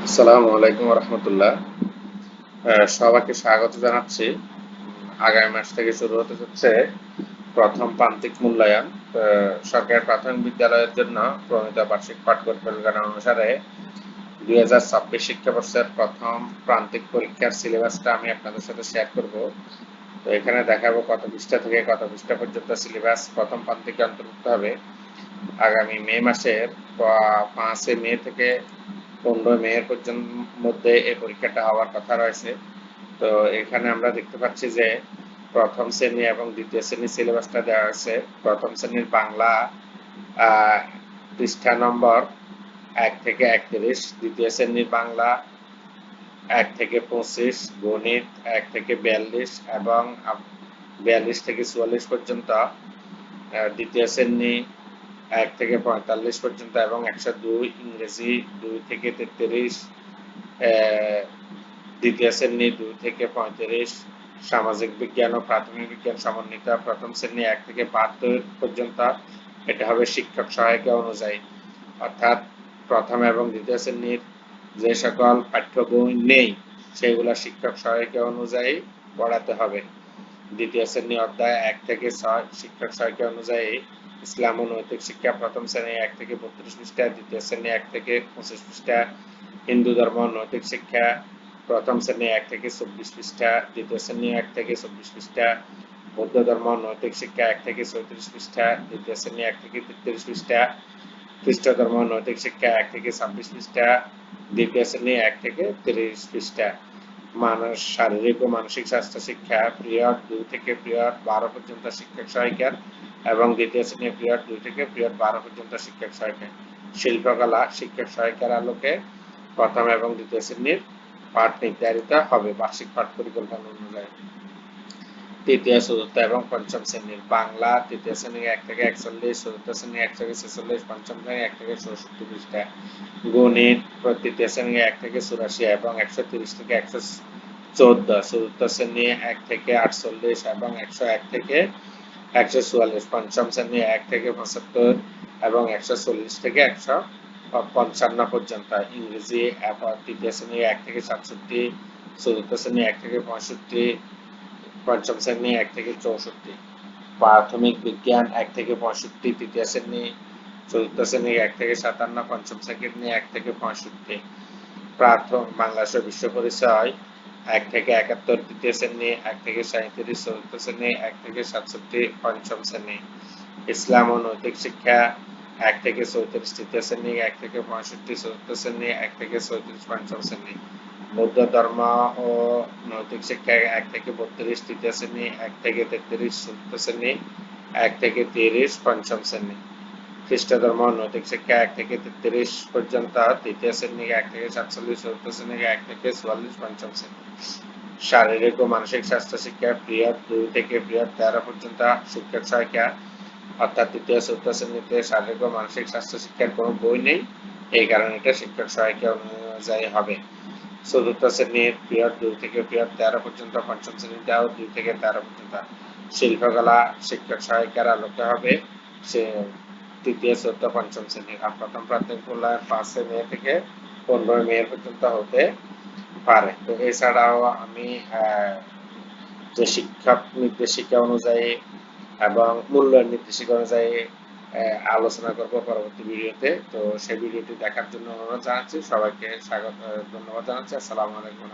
আসসালামু আলাইকুম রহমতুল্লাহ। সবাইকে স্বাগত জানাচ্ছি। আগামী মাস থেকে শুরু হতে যাচ্ছে প্রথম প্রান্তিক মূল্যায়ন। সরকারি প্রাথমিক বিদ্যালয়ের জন্য প্রণীত বার্ষিক পাঠ্য পরিকল্পনা অনুসারে 2026 শিক্ষাবর্ষের প্রথম প্রান্তিক পরীক্ষার সিলেবাসটা আমি আপনাদের সাথে শেয়ার করব। তো এখানে দেখাবো কত পৃষ্ঠা থেকে কত পৃষ্ঠা পর্যন্ত সিলেবাস প্রথম প্রান্তিকে অন্তর্ভুক্ত হবে। আগামী মে মাসের 5 মে থেকে 15 মে পর্যন্ত মধ্যে এই পরীক্ষাটা হওয়ার কথা রয়েছে। তো এখানে আমরা দেখতে পাচ্ছি যে প্রথম শ্রেণী এবং দ্বিতীয় শ্রেণীর সিলেবাসটা দেওয়া হয়েছে। প্রথম শ্রেণীর বাংলা পৃষ্ঠা নম্বর 1 থেকে 31, দ্বিতীয় শ্রেণীর বাংলা 1 থেকে 25, গণিত 1 থেকে 42 এবং 42 থেকে 44 পর্যন্ত, দ্বিতীয় শ্রেণী 1 থেকে 45 পর্যন্ত এবং 102, ইংরেজি 2 থেকে 33, দ্বিতীয় শ্রেণী 2 থেকে 35, সামাজিক বিজ্ঞান ও প্রাথমিক বিজ্ঞান সমন্বিত প্রথম শ্রেণী 1 থেকে 72 পর্যন্ত। এটা হবে শিক্ষক সহায়িকা অনুযায়ী, অর্থাৎ প্রথম এবং দ্বিতীয় শ্রেণীর যে সকল পাঠ্য বই নেই সেগুলা শিক্ষক সহায়িকা অনুযায়ী পড়াতে হবে। দ্বিতীয় শ্রেণী অধ্যায় 1 থেকে 6 শিক্ষক সহায়িকা অনুযায়ী ইসলাম ও নৈতিক শিক্ষা প্রথম শ্রেণী 1 থেকে 32 পৃষ্ঠা, দ্বিতীয় শ্রেণী 1 থেকে 25 পৃষ্ঠা। হিন্দু ধর্ম নৈতিক শিক্ষা প্রথম শ্রেণী 1 থেকে 24 পৃষ্ঠা, দ্বিতীয় শ্রেণী 1 থেকে 24 পৃষ্ঠা। বৌদ্ধ ধর্ম নৈতিক শিক্ষা 1 থেকে 34 পৃষ্ঠা, দ্বিতীয় শ্রেণী 1 থেকে 33 পৃষ্ঠা। খ্রিস্ট ধর্ম নৈতিক শিক্ষা 1 থেকে 26 পৃষ্ঠা, দ্বিতীয় শ্রেণী 1 থেকে 30 পৃষ্ঠা। মানুষ শারীরিক ও মানসিক স্বাস্থ্য শিক্ষা পিরিয়ড 2 থেকে পিরিয়ড 12 পর্যন্ত শিক্ষক সহায়িকার এবং দ্বিতীয় শ্রেণী পিরিয়ড 2 থেকে পিরিয়ড 12 পর্যন্ত শিক্ষক সহায়িকা। শিল্পকলা শিক্ষক সহায়িকার আলোকে প্রথম এবং দ্বিতীয় শ্রেণীর পাঠ নির্ধারিত হবে বার্ষিক পাঠ পরিকল্পনা অনুযায়ী। তৃতীয় চতুর্থ এবং পঞ্চম শ্রেণীর বাংলা তৃতীয় শ্রেণী 1 থেকে 41, চতুর্থ শ্রেণী 1 থেকে 46, পঞ্চম শ্রেণী 1 থেকে 64 পৃষ্ঠা। গণিত তৃতীয় শ্রেণী 1 থেকে 84 এবং 130 থেকে 114, চতুর্থ শ্রেণী 1 থেকে 48 এবং 101 থেকে 144, পঞ্চম শ্রেণী 1 থেকে 75 এবং 140 থেকে 155 পর্যন্ত। ইংরেজি তৃতীয় শ্রেণী 1 থেকে 67, চতুর্থ শ্রেণী 1 থেকে 65, পঞ্চম শ্রেণী 1 থেকে 64। প্রাথমিক বিজ্ঞান 1 থেকে 65, তৃতীয় শ্রেণী, চতুর্থ শ্রেণী 1 থেকে 57, পঞ্চম শ্রেণী 1 থেকে 65। প্রাথমিক বাংলা বিশ্ব পরিচয় 1 থেকে 71, তৃতীয় শ্রেণী 1 থেকে 37, চতুর্থ শ্রেণী 1 থেকে 67, পঞ্চম শ্রেণী। ইসলাম ও নৈতিক শিক্ষা 1 থেকে 34, তৃতীয় শ্রেণী 1 থেকে 65, চতুর্থ শ্রেণী 1 থেকে 36, পঞ্চম শ্রেণী। বৌদ্ধ ধর্ম ও নৈতিক শিক্ষা 1 থেকে 32, তৃতীয় শ্রেণী 1 থেকে 33, চতুর্থ শ্রেণী 1 থেকে 30, পঞ্চম শ্রেণী। খ্রিস্ট ধর্ম নৈতিক শিক্ষা 1 থেকে 33 পর্যন্ত, তৃতীয় শ্রেণী 1 থেকে 47, চতুর্থ শ্রেণী 1 থেকে 44, পঞ্চম শ্রেণী। শারীরিক ও মানসিক স্বাস্থ্য শিক্ষা পিরিয়ড 2 থেকে পিরিয়ড 13 পর্যন্ত শিক্ষক সহায়িকা, অর্থাৎ তৃতীয় চতুর্থ শ্রেণীতে শারীরিক ও মানসিক স্বাস্থ্য শিক্ষার কোনো বই নেই, এই কারণে এটা শিক্ষক সহায়িকা অনুযায়ী হবে। চতুর্থ শ্রেণীর পিরিয়ড 2 থেকে পিরিয়ড 13 পর্যন্ত, পঞ্চম শ্রেণীটাও 2 থেকে 13 পর্যন্ত। শিল্পকলা শিক্ষক সহায়িকার আলোকে হবে সে তৃতীয় চতুর্থ পঞ্চম শ্রেণীর। আর প্রথম প্রাথমিক মূল্যায়ন 5 মে থেকে 15 মে পর্যন্ত হতে পারে। তো এছাড়াও আমি যে শিক্ষক নির্দেশিকা অনুযায়ী এবং মূল্যায়ন নির্দেশিকা অনুযায়ী আলোচনা করব পরবর্তী ভিডিওতে। তো সেই ভিডিওটি দেখার জন্য অনুরোধ জানাচ্ছি। সবাইকে স্বাগত, ধন্যবাদ জানাচ্ছি। আসসালামু আলাইকুম।